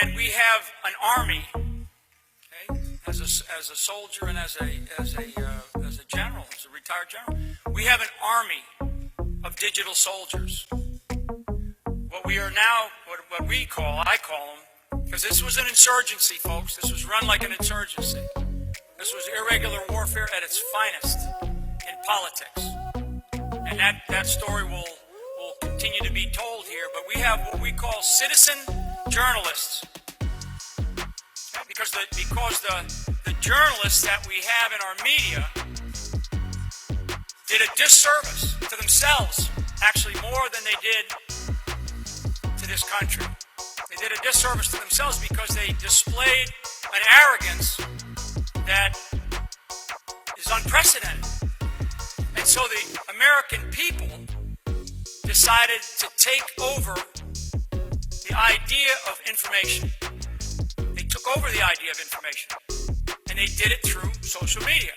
And we have an army, okay, as a soldier and as a general, as a retired general. We have an army of digital soldiers. What we are now, what we call, I call them, because this was an insurgency, folks. This was run like an insurgency. This was irregular warfare at its finest in politics. And that story will continue to be told here. But we have what we call citizen journalists. Because the journalists that we have in our media did a disservice to themselves, actually more than they did to this country. They did a disservice to themselves because they displayed an arrogance that is unprecedented. And so the American people decided to take over the idea of information. They took over the idea of information, and they did it through social media.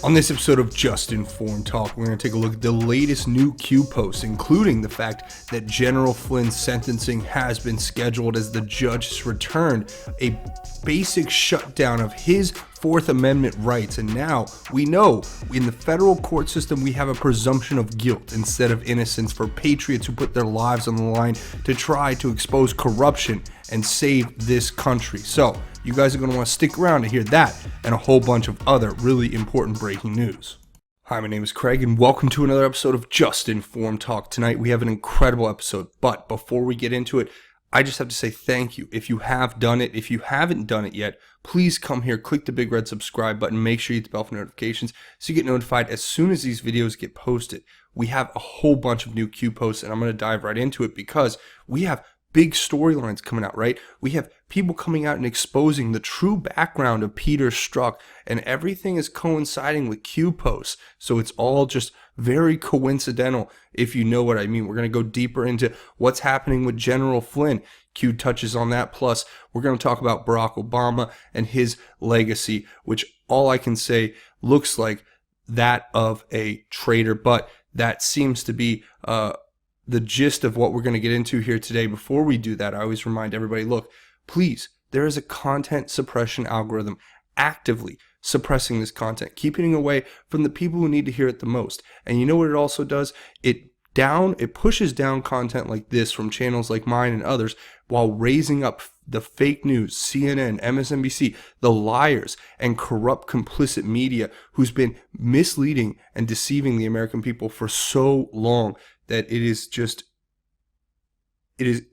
On this episode of Just Informed Talk, we're going to take a look at the latest new Q posts, including the fact that General Flynn's sentencing has been scheduled as the judge has returned a basic shutdown of his Fourth Amendment rights. And now we know in the federal court system, we have a presumption of guilt instead of innocence for patriots who put their lives on the line to try to expose corruption and save this country. So you guys are going to want to stick around to hear that and a whole bunch of other really important breaking news. Hi, my name is Craig, and welcome to another episode of Just Informed Talk. Tonight we have an incredible episode, but before we get into it, I just have to say thank you. If you have done it, if you haven't done it yet, please come here, click the big red subscribe button, make sure you hit the bell for notifications so you get notified as soon as these videos get posted. We have a whole bunch of new Q posts, and I'm going to dive right into it because we have big storylines coming out, right? We have people coming out and exposing the true background of Peter Strzok, and everything is coinciding with Q posts. So it's all just very coincidental, if you know what I mean. We're going to go deeper into what's happening with General Flynn. Q touches on that. Plus, we're going to talk about Barack Obama and his legacy, which all I can say looks like that of a traitor, but that seems to be the gist of what we're going to get into here today. Before we do that, I always remind everybody, look, please, there is a content suppression algorithm actively suppressing this content, keeping it away from the people who need to hear it the most. And you know what it also does? It pushes down content like this from channels like mine and others while raising up the fake news, CNN, MSNBC, the liars and corrupt complicit media who's been misleading and deceiving the American people for so long that it is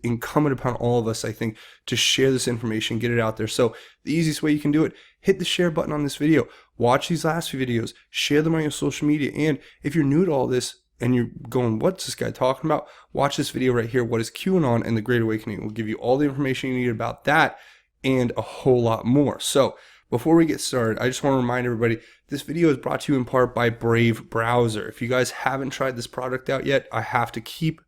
incumbent upon all of us, I think, to share this information, get it out there. So the easiest way you can do it, hit the share button on this video, watch these last few videos, share them on your social media. And if you're new to all this and you're going, what's this guy talking about? Watch this video right here, What is QAnon and the Great Awakening. It will give you all the information you need about that and a whole lot more. So before we get started, I just want to remind everybody, this video is brought to you in part by Brave Browser. If you guys haven't tried this product out yet, I have to keep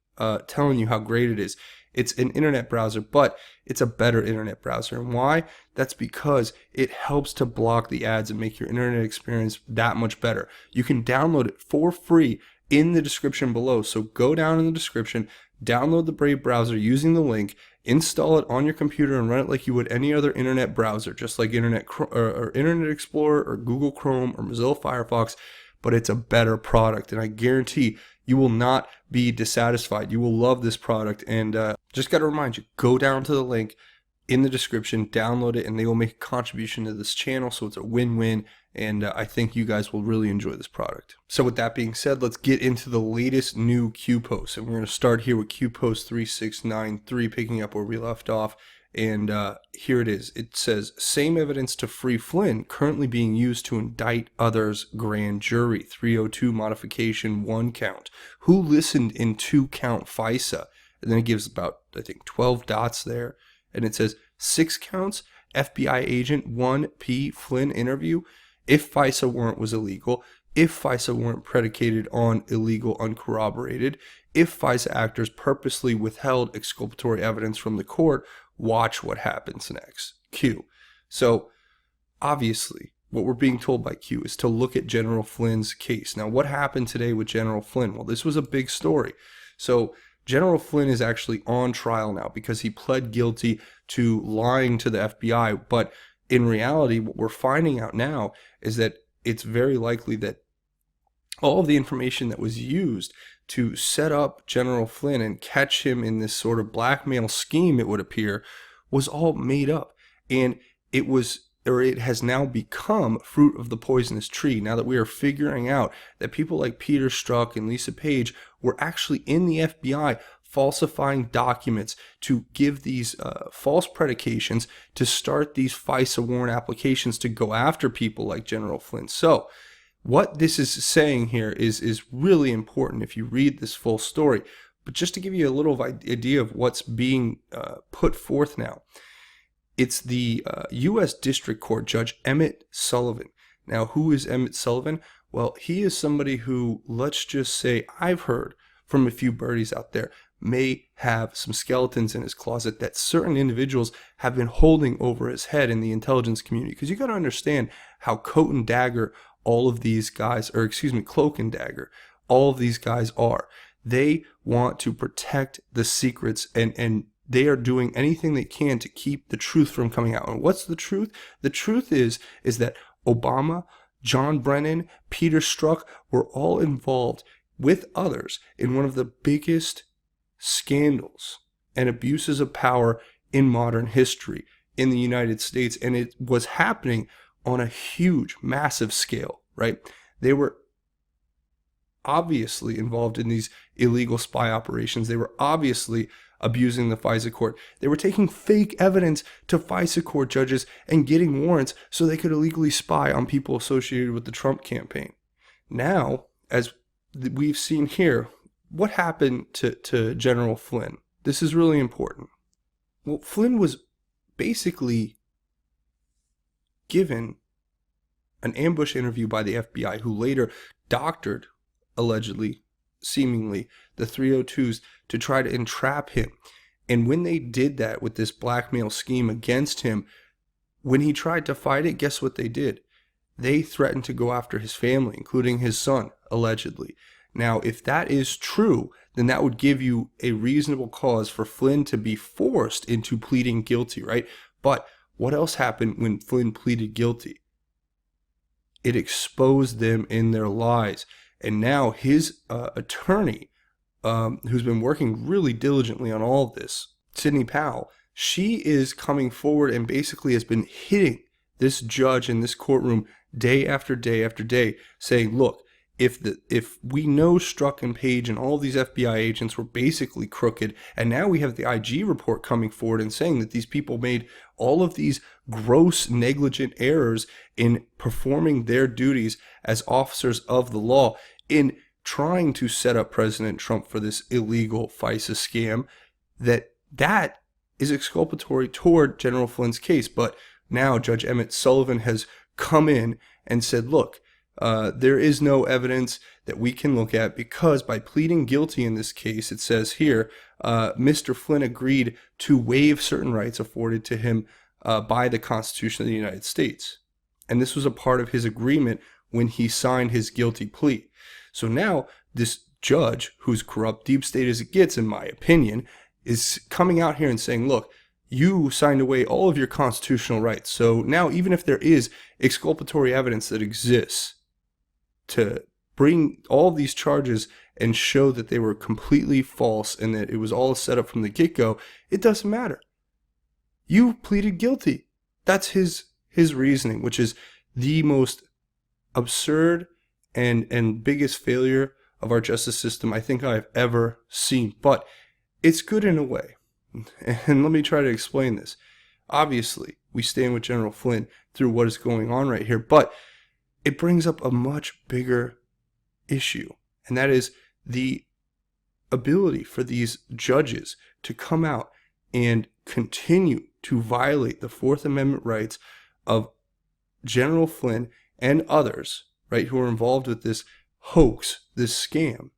telling you how great it is. It's an internet browser, but it's a better internet browser. And why? That's because it helps to block the ads and make your internet experience that much better. You can download it for free in the description below. So go down in the description, download the Brave Browser using the link, install it on your computer and run it like you would any other internet browser, just like Internet Explorer or Google Chrome or Mozilla Firefox, but it's a better product. And I guarantee you will not be dissatisfied. You will love this product. And just got to remind you, go down to the link in the description, download it, and they will make a contribution to this channel. So it's a win-win. And I think you guys will really enjoy this product. So with that being said, let's get into the latest new Q posts. And we're going to start here with Q post 3693, picking up where we left off. And here it is. It says, same evidence to free Flynn currently being used to indict others grand jury. 302 modification 1 count. Who listened in 2 count FISA? And then it gives about, I think, 12 dots there. And it says 6 counts FBI agent 1P Flynn interview. If FISA warrant was illegal, if FISA warrant predicated on illegal uncorroborated, if FISA actors purposely withheld exculpatory evidence from the court, watch what happens next. Q. So obviously what we're being told by Q is to look at General Flynn's case. Now what happened today with General Flynn? Well, this was a big story. So General Flynn is actually on trial now because he pled guilty to lying to the FBI. But in reality, what we're finding out now is that it's very likely that all of the information that was used to set up General Flynn and catch him in this sort of blackmail scheme, it would appear, was all made up. And it has now become fruit of the poisonous tree. Now that we are figuring out that people like Peter Strzok and Lisa Page were actually in the FBI falsifying documents to give these false predications to start these FISA warrant applications to go after people like General Flynn. So what this is saying here is really important if you read this full story. But just to give you a little idea of what's being put forth now, it's the U.S. District Court Judge Emmett Sullivan. Now, who is Emmett Sullivan? Well, he is somebody who, let's just say, I've heard from a few birdies out there, may have some skeletons in his closet that certain individuals have been holding over his head in the intelligence community. Because you got to understand how Coat and Dagger all of these guys, or excuse me, Cloak and Dagger, all of these guys are. They want to protect the secrets, and they are doing anything they can to keep the truth from coming out. And what's the truth? The truth is that Obama, John Brennan, Peter Strzok were all involved with others in one of the biggest scandals and abuses of power in modern history in the United States. And it was happening on a huge, massive scale, right? They were obviously involved in these illegal spy operations. They were obviously abusing the FISA court. They were taking fake evidence to FISA court judges and getting warrants so they could illegally spy on people associated with the Trump campaign. Now, as we've seen here, what happened to General Flynn? This is really important. Well, Flynn was basically given an ambush interview by the FBI, who later doctored, allegedly, seemingly, the 302s to try to entrap him. And when they did that with this blackmail scheme against him, when he tried to fight it, guess what they did? They threatened to go after his family, including his son, allegedly. Now, if that is true, then that would give you a reasonable cause for Flynn to be forced into pleading guilty, right? But what else happened when Flynn pleaded guilty? It exposed them in their lies. And now his attorney, who's been working really diligently on all of this, Sidney Powell, she is coming forward and basically has been hitting this judge in this courtroom day after day after day, saying, look, if we know Strzok and Page and all these FBI agents were basically crooked, and now we have the IG report coming forward and saying that these people made all of these gross negligent errors in performing their duties as officers of the law in trying to set up President Trump for this illegal FISA scam, that is exculpatory toward General Flynn's case. But now Judge Emmett Sullivan has come in and said, look, there is no evidence that we can look at because by pleading guilty in this case, it says here, Mr. Flynn agreed to waive certain rights afforded to him by the Constitution of the United States. And this was a part of his agreement when he signed his guilty plea. So now this judge, who's corrupt, deep state as it gets, in my opinion, is coming out here and saying, look, you signed away all of your constitutional rights. So now even if there is exculpatory evidence that exists to bring all these charges and show that they were completely false and that it was all set up from the get-go, it doesn't matter. You pleaded guilty. That's his reasoning, which is the most absurd and biggest failure of our justice system I think I've ever seen. But it's good in a way. And let me try to explain this. Obviously, we stand with General Flynn through what is going on right here, but it brings up a much bigger issue, and that is the ability for these judges to come out and continue to violate the Fourth Amendment rights of General Flynn and others, right, who are involved with this hoax, this scam,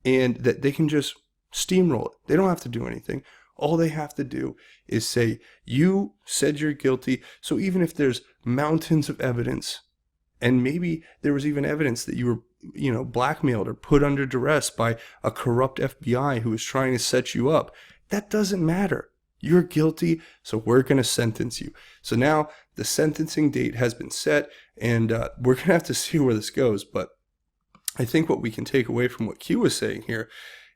and that they can just steamroll it. They don't have to do anything. All they have to do is say, you said you're guilty, so even if there's mountains of evidence, and maybe there was even evidence that you were blackmailed or put under duress by a corrupt FBI who is trying to set you up. That doesn't matter. You're guilty, so we're going to sentence you. So now the sentencing date has been set, and we're going to have to see where this goes. But I think what we can take away from what Q was saying here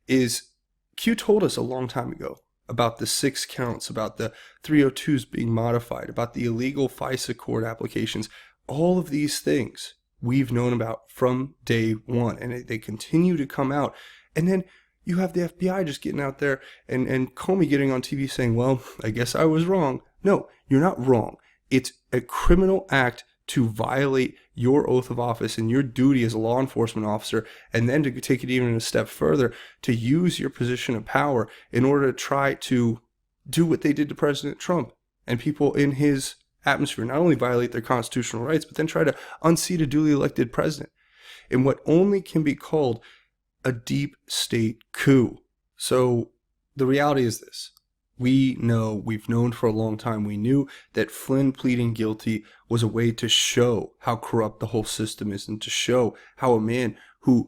is Q told us a long time ago about the 6 counts, about the 302s being modified, about the illegal FISA court applications. All of these things we've known about from day one, and they continue to come out. And then you have the FBI just getting out there and Comey getting on TV saying, well, I guess I was wrong. No, you're not wrong. It's a criminal act to violate your oath of office and your duty as a law enforcement officer, and then to take it even a step further, to use your position of power in order to try to do what they did to President Trump and people in his atmosphere, not only violate their constitutional rights, but then try to unseat a duly elected president in what only can be called a deep state coup. So the reality is this. We've known for a long time, we knew that Flynn pleading guilty was a way to show how corrupt the whole system is, and to show how a man whose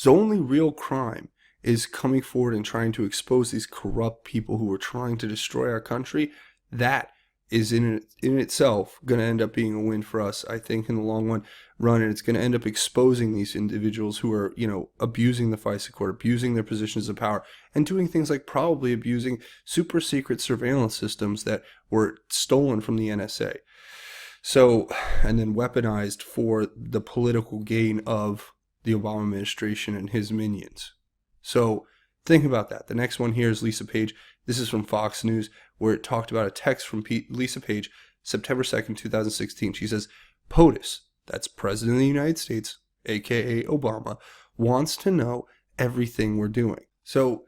only real crime is coming forward and trying to expose these corrupt people who are trying to destroy our country, that is in itself going to end up being a win for us, I think, in the long run, and it's going to end up exposing these individuals who are, abusing the FISA court, abusing their positions of power, and doing things like probably abusing super secret surveillance systems that were stolen from the NSA. So, and then weaponized for the political gain of the Obama administration and his minions. So think about that. The next one here is Lisa Page. This is from Fox News, where it talked about a text from Lisa Page, September 2nd, 2016. She says, POTUS, that's President of the United States, aka Obama, wants to know everything we're doing. So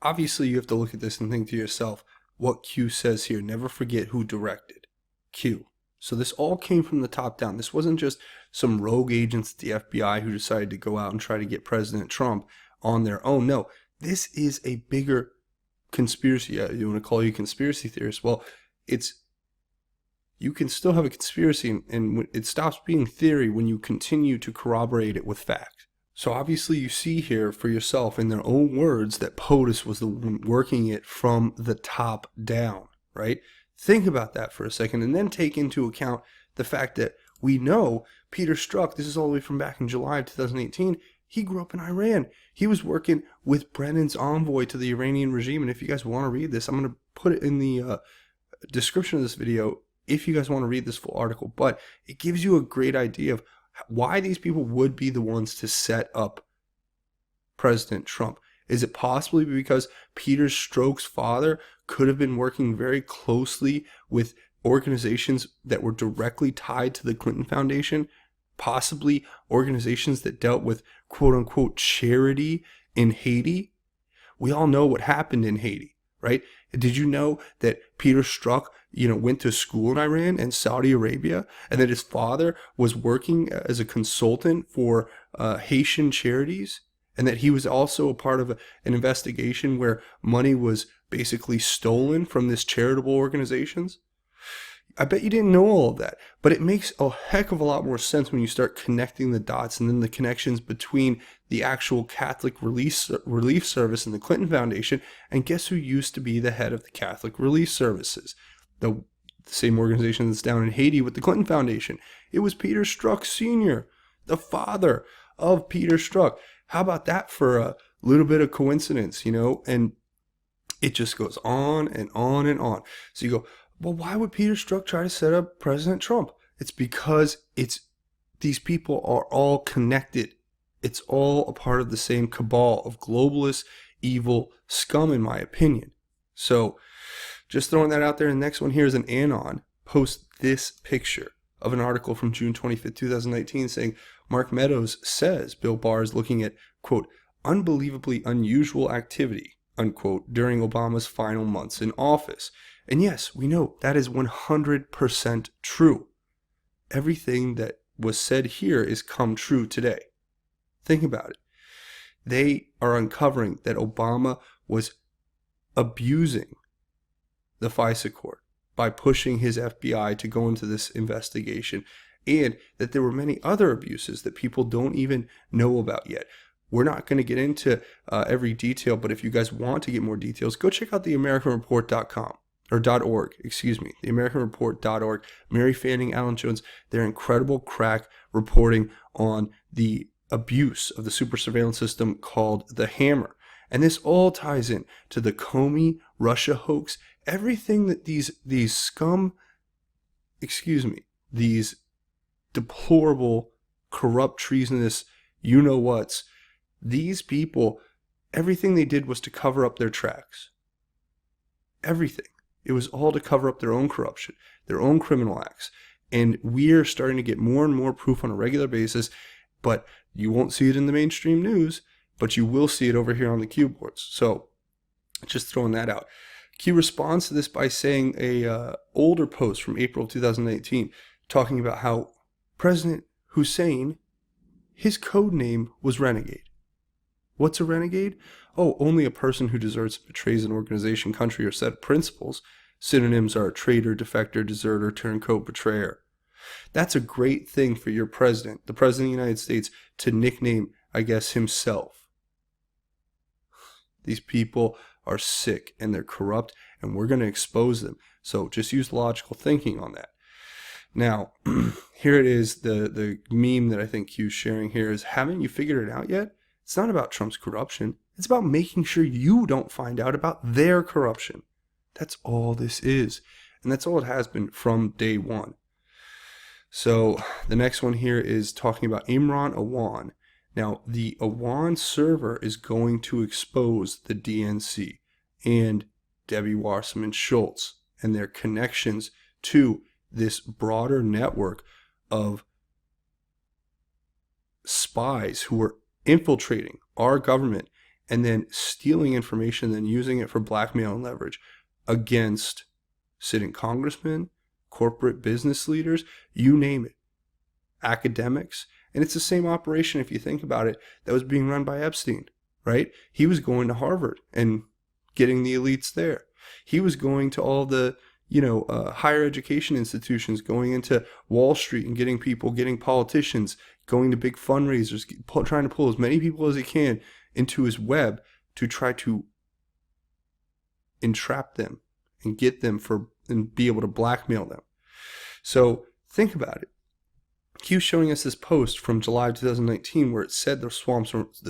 obviously you have to look at this and think to yourself what Q says here. Never forget who directed. Q. So this all came from the top down. This wasn't just some rogue agents at the FBI who decided to go out and try to get President Trump on their own. No, this is a bigger conspiracy. You want to call you conspiracy theorists? Well, you can still have a conspiracy, and it stops being theory when you continue to corroborate it with fact. So obviously you see here for yourself in their own words that POTUS was the one working it from the top down, right? Think about that for a second, and then take into account the fact that we know Peter Strzok, this is all the way from back in July of 2018, he grew up in Iran. He was working with Brennan's envoy to the Iranian regime. And if you guys want to read this, I'm going to put it in the description of this video if you guys want to read this full article. But it gives you a great idea of why these people would be the ones to set up President Trump. Is it possibly because Peter Strzok's father could have been working very closely with organizations that were directly tied to the Clinton Foundation? Possibly organizations that dealt with quote-unquote charity in Haiti? We all know what happened in Haiti, right? Did you know that Peter Strzok, went to school in Iran and Saudi Arabia, and that his father was working as a consultant for Haitian charities, and that he was also a part of an investigation where money was basically stolen from these charitable organizations? I bet you didn't know all of that, but it makes a heck of a lot more sense when you start connecting the dots, and then the connections between the actual Catholic Relief Service and the Clinton Foundation. And guess who used to be the head of the Catholic Relief Services? The same organization that's down in Haiti with the Clinton Foundation. It was Peter Strzok Sr., the father of Peter Strzok. How about that for a little bit of coincidence, And it just goes on and on and on. So you go, well, why would Peter Strzok try to set up President Trump? It's because these people are all connected. It's all a part of the same cabal of globalist, evil scum, in my opinion. So just throwing that out there. And the next one here is an Anon post this picture of an article from June 25th, 2019 saying Mark Meadows says Bill Barr is looking at, quote, unbelievably unusual activity, unquote, during Obama's final months in office. And yes, we know that is 100% true. Everything that was said here is come true today. Think about it. They are uncovering that Obama was abusing the FISA court by pushing his FBI to go into this investigation. and that there were many other abuses that people don't even know about yet. We're not going to get into every detail, but if you guys want to get more details, go check out theamericanreport.com or .org, excuse me, theamericanreport.org. Mary Fanning, Alan Jones, their incredible crack reporting on the abuse of the super surveillance system called the Hammer. And this all ties in to the Comey Russia hoax, everything that these scum, these deplorable, corrupt, treasonous, you-know-whats, these people, everything they did was to cover up their tracks. Everything. It was all to cover up their own corruption, their own criminal acts. And we're starting to get more and more proof on a regular basis, but you won't see it in the mainstream news, but you will see it over here on the Q boards. So just throwing that out. Q responds to this by saying a older post from April of 2018 talking about how President Hussein, his code name was Renegade. What's a renegade? Oh, only a person who deserts, betrays an organization, country, or set of principles. Synonyms are traitor, defector, deserter, turncoat, betrayer. That's a great thing for your president, the president of the United States, to nickname, I guess, himself. These people are sick and they're corrupt, and we're going to expose them. So just use logical thinking on that. Now, here it is, the meme that I think Q's sharing here is, haven't you figured it out yet? It's not about Trump's corruption. It's about making sure you don't find out about their corruption. That's all this is. And that's all it has been from day one. So the next one here is talking about Imran Awan. Now, the Awan server is going to expose the DNC and Debbie Wasserman Schultz and their connections to this broader network of spies who are infiltrating our government and then stealing information, then using it for blackmail and leverage against sitting congressmen, corporate business leaders, you name it, academics. And it's the same operation, if you think about it, that was being run by Epstein, right? He was going to Harvard and getting the elites there. He was going to all the higher education institutions, going into Wall Street and getting people, getting politicians, going to big fundraisers, trying to pull as many people as he can into his web to try to entrap them and get them and be able to blackmail them. So think about it. Q's showing us this post from July 2019 where it said the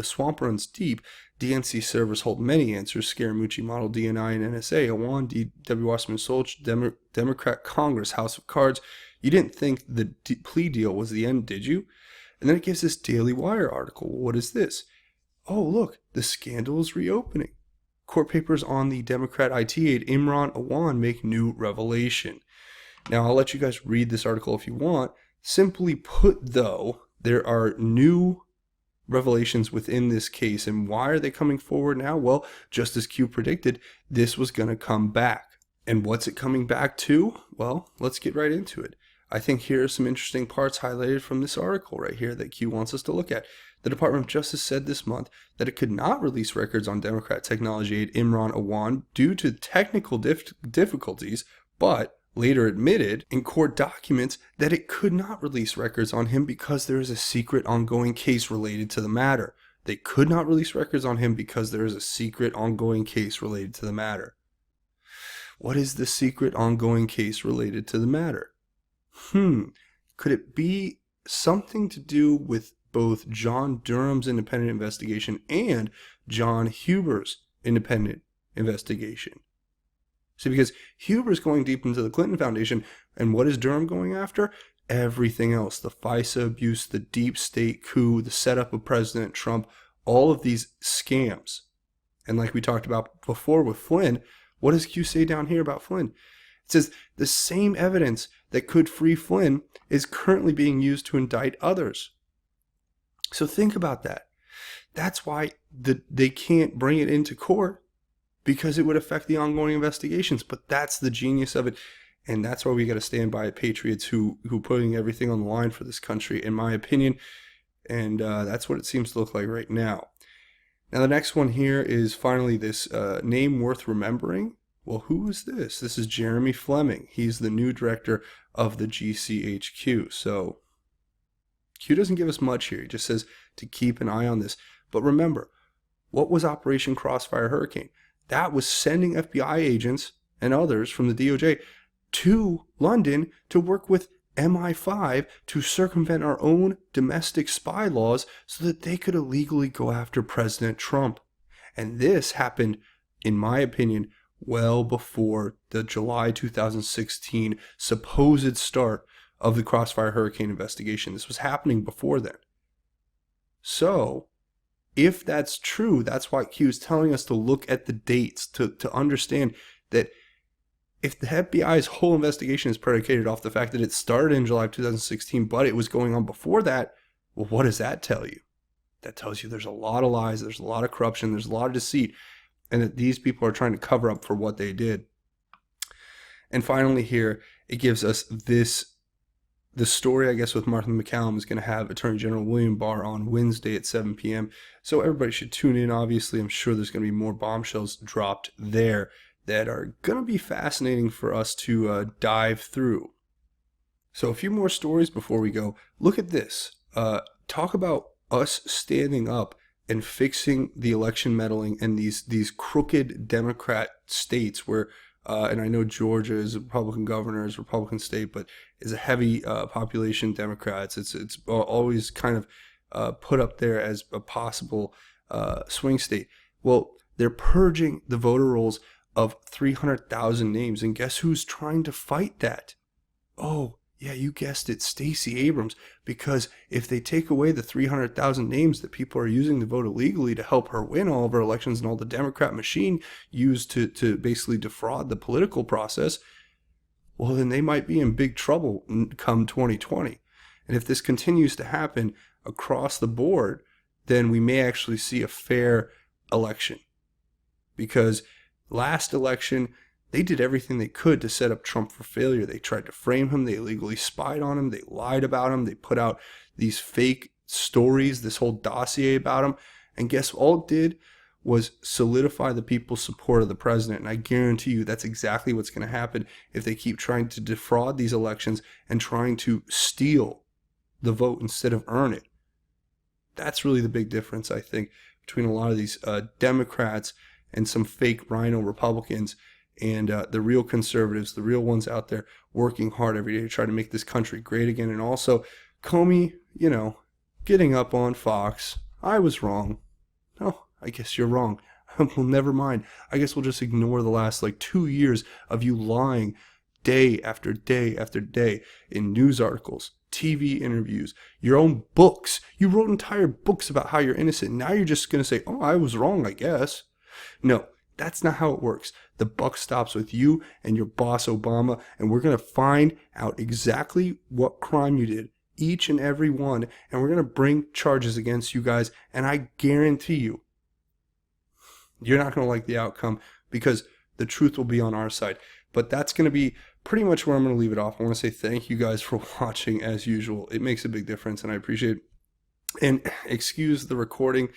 swamp runs deep. DNC servers hold many answers. Scaramucci, Model DNI, and NSA. Awan, W. Wasserman Schultz, Democrat Congress, House of Cards. You didn't think the plea deal was the end, did you? And then it gives this Daily Wire article. What is this? Oh, look, the scandal is reopening. Court papers on the Democrat IT aide Imran Awan make new revelation. Now, I'll let you guys read this article if you want. Simply put, though, there are new revelations within this case. And why are they coming forward now? Well, just as Q predicted, this was going to come back. And what's it coming back to? Well, let's get right into it. I think here are some interesting parts highlighted from this article right here that Q wants us to look at. The Department of Justice said this month that it could not release records on Democrat technology aide Imran Awan due to technical difficulties, but later admitted in court documents that it could not release records on him because there is a secret ongoing case related to the matter. They could not release records on him because there is a secret ongoing case related to the matter. What is the secret ongoing case related to the matter? Could it be something to do with both John Durham's independent investigation and John Huber's independent investigation? See, because Huber's going deep into the Clinton Foundation, and what is Durham going after? Everything else. The FISA abuse, the deep state coup, the setup of President Trump, all of these scams. And like we talked about before with Flynn, what does Q say down here about Flynn? It says the same evidence that could free Flynn is currently being used to indict others. So think about that. That's why they can't bring it into court, because it would affect the ongoing investigations. But that's the genius of it. And that's why we got to stand by patriots who putting everything on the line for this country, in my opinion. And that's what it seems to look like right now. Now, the next one here is finally this name worth remembering. Well, who is this? This is Jeremy Fleming. He's the new director of the GCHQ. So Q doesn't give us much here. He just says to keep an eye on this. But remember, what was Operation Crossfire Hurricane? That was sending FBI agents and others from the DOJ to London to work with MI5 to circumvent our own domestic spy laws so that they could illegally go after President Trump. And this happened, in my opinion, well before the July 2016 supposed start of the Crossfire Hurricane investigation. This was happening before then. So, if that's true, that's why Q is telling us to look at the dates to understand that if the FBI's whole investigation is predicated off the fact that it started in July of 2016, but it was going on before that, well, what does that tell you? That tells you there's a lot of lies, there's a lot of corruption, there's a lot of deceit, and that these people are trying to cover up for what they did. And finally here, it gives us the story, I guess, with Martha McCallum is going to have Attorney General William Barr on Wednesday at 7 p.m. So everybody should tune in. Obviously, I'm sure there's going to be more bombshells dropped there that are going to be fascinating for us to dive through. So a few more stories before we go. Look at this. Talk about us standing up and fixing the election meddling in these crooked Democrat states where, and I know Georgia is a Republican governor, is a Republican state, but is a heavy population Democrats. It's always kind of put up there as a possible swing state. Well, they're purging the voter rolls of 300,000 names, and guess who's trying to fight that? Oh, yeah, you guessed it, Stacey Abrams, because if they take away the 300,000 names that people are using to vote illegally to help her win all of her elections and all the Democrat machine used to basically defraud the political process, well, then they might be in big trouble come 2020. And if this continues to happen across the board, then we may actually see a fair election. Because last election, they did everything they could to set up Trump for failure. They tried to frame him. They illegally spied on him. They lied about him. They put out these fake stories, this whole dossier about him. And guess all it did was solidify the people's support of the president. And I guarantee you that's exactly what's going to happen if they keep trying to defraud these elections and trying to steal the vote instead of earn it. That's really the big difference, I think, between a lot of these Democrats and some fake rhino Republicans and the real conservatives, the real ones out there working hard every day to try to make this country great again. And also, Comey, getting up on Fox. I was wrong. Oh, I guess you're wrong. Well, never mind. I guess we'll just ignore the last 2 years of you lying day after day after day in news articles, TV interviews, your own books. You wrote entire books about how you're innocent. Now you're just going to say, oh, I was wrong, I guess. No, that's not how it works. The buck stops with you and your boss, Obama, and we're going to find out exactly what crime you did, each and every one, and we're going to bring charges against you guys, and I guarantee you, you're not going to like the outcome because the truth will be on our side. But that's going to be pretty much where I'm going to leave it off. I want to say thank you guys for watching as usual. It makes a big difference, and I appreciate it. And excuse the recording.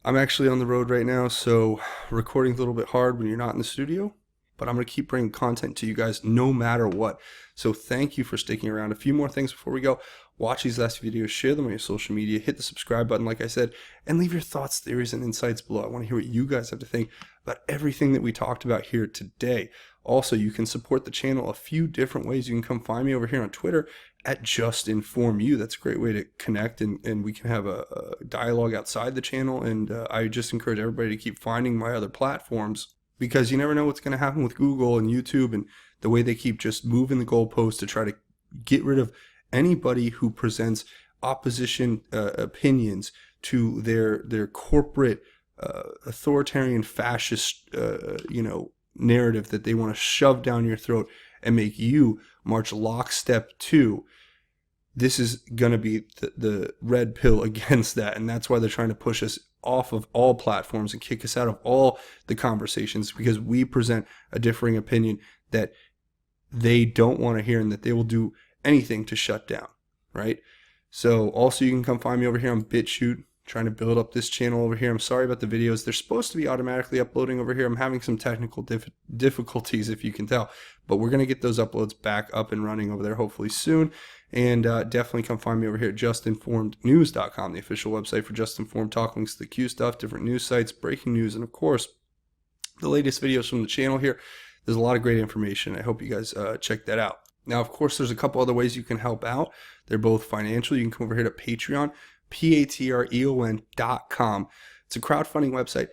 I'm actually on the road right now, so recording's a little bit hard when you're not in the studio, but I'm going to keep bringing content to you guys no matter what. So thank you for sticking around. A few more things before we go. Watch these last videos, share them on your social media, hit the subscribe button like I said, and leave your thoughts, theories, and insights below. I want to hear what you guys have to think about everything that we talked about here today. Also, you can support the channel a few different ways. You can come find me over here on Twitter at JUSTINFORMED. That's a great way to connect, and we can have a dialogue outside the channel. And I just encourage everybody to keep finding my other platforms because you never know what's going to happen with Google and YouTube and the way they keep just moving the goalposts to try to get rid of anybody who presents opposition opinions to their corporate authoritarian fascist narrative that they want to shove down your throat and make you march lockstep to. This is going to be the red pill against that, and that's why they're trying to push us off of all platforms and kick us out of all the conversations because we present a differing opinion that they don't want to hear and that they will do anything to shut down, right? So also you can come find me over here on BitChute. trying to build up this channel over here. I'm sorry about the videos. They're supposed to be automatically uploading over here. I'm having some technical difficulties, if you can tell, but we're going to get those uploads back up and running over there hopefully soon. And definitely come find me over here at JUSTINFORMEDNEWS.com, the official website for Just Informed Talk, links to the Q stuff, different news sites, breaking news, and of course, the latest videos from the channel here. There's a lot of great information. I hope you guys check that out. Now, of course, there's a couple other ways you can help out. They're both financial. You can come over here to Patreon, patreon.com. It's a crowdfunding website.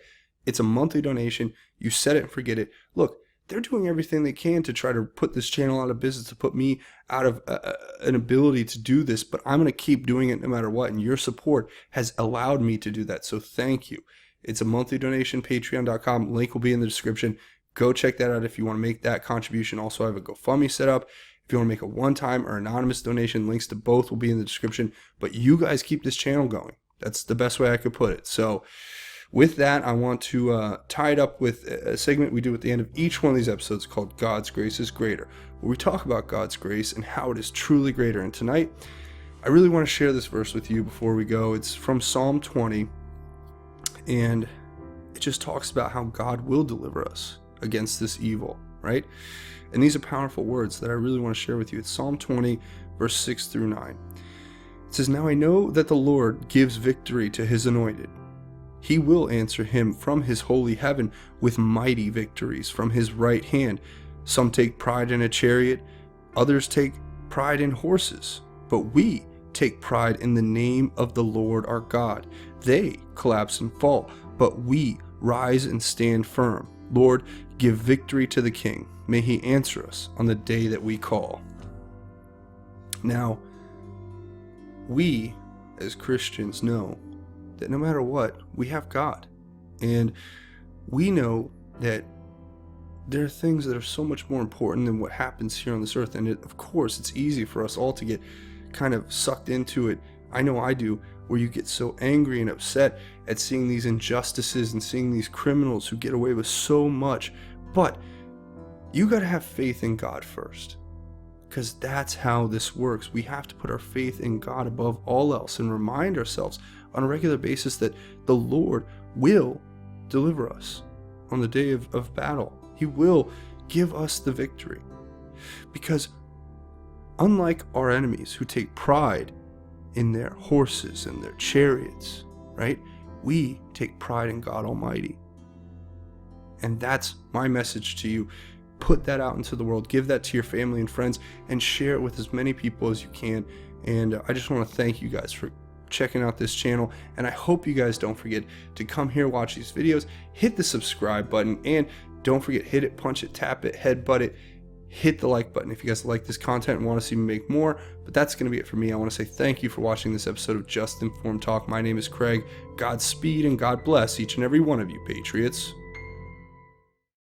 It's a monthly donation. You set it and forget it. Look, they're doing everything they can to try to put this channel out of business, to put me out of an ability to do this, but I'm going to keep doing it no matter what, and your support has allowed me to do that, so thank you. It's a monthly donation, patreon.com. Link will be in the description. Go check that out if you want to make that contribution. Also, I have a GoFundMe set up. If you want to make a one-time or anonymous donation, links to both will be in the description. But you guys keep this channel going. That's the best way I could put it. So with that, I want to tie it up with a segment we do at the end of each one of these episodes called God's Grace is Greater, where we talk about God's grace and how it is truly greater. And tonight, I really want to share this verse with you before we go. It's from Psalm 20, and it just talks about how God will deliver us against this evil, right? And these are powerful words that I really want to share with you. It's Psalm 20, verse 6 through 9. It says, "Now I know that the Lord gives victory to his anointed. He will answer him from his holy heaven with mighty victories from his right hand. Some take pride in a chariot, others take pride in horses. But we take pride in the name of the Lord our God. They collapse and fall, but we rise and stand firm. Lord, give victory to the King. May he answer us on the day that we call." Now, we as Christians know that no matter what, we have God. And we know that there are things that are so much more important than what happens here on this earth. And of course, it's easy for us all to get kind of sucked into it. I know I do, where you get so angry and upset at seeing these injustices and seeing these criminals who get away with so much. But you got to have faith in God first, because that's how this works. We have to put our faith in God above all else and remind ourselves on a regular basis that the Lord will deliver us on the day of battle. He will give us the victory. Because unlike our enemies who take pride in their horses and their chariots, right? We take pride in God Almighty. And that's my message to you. Put that out into the world. Give that to your family and friends and share it with as many people as you can. And I just want to thank you guys for checking out this channel. And I hope you guys don't forget to come here, watch these videos, hit the subscribe button, and don't forget, hit it, punch it, tap it, headbutt it, hit the like button if you guys like this content and want to see me make more. But that's going to be it for me. I want to say thank you for watching this episode of Just Informed Talk. My name is Craig. Godspeed and God bless each and every one of you, Patriots.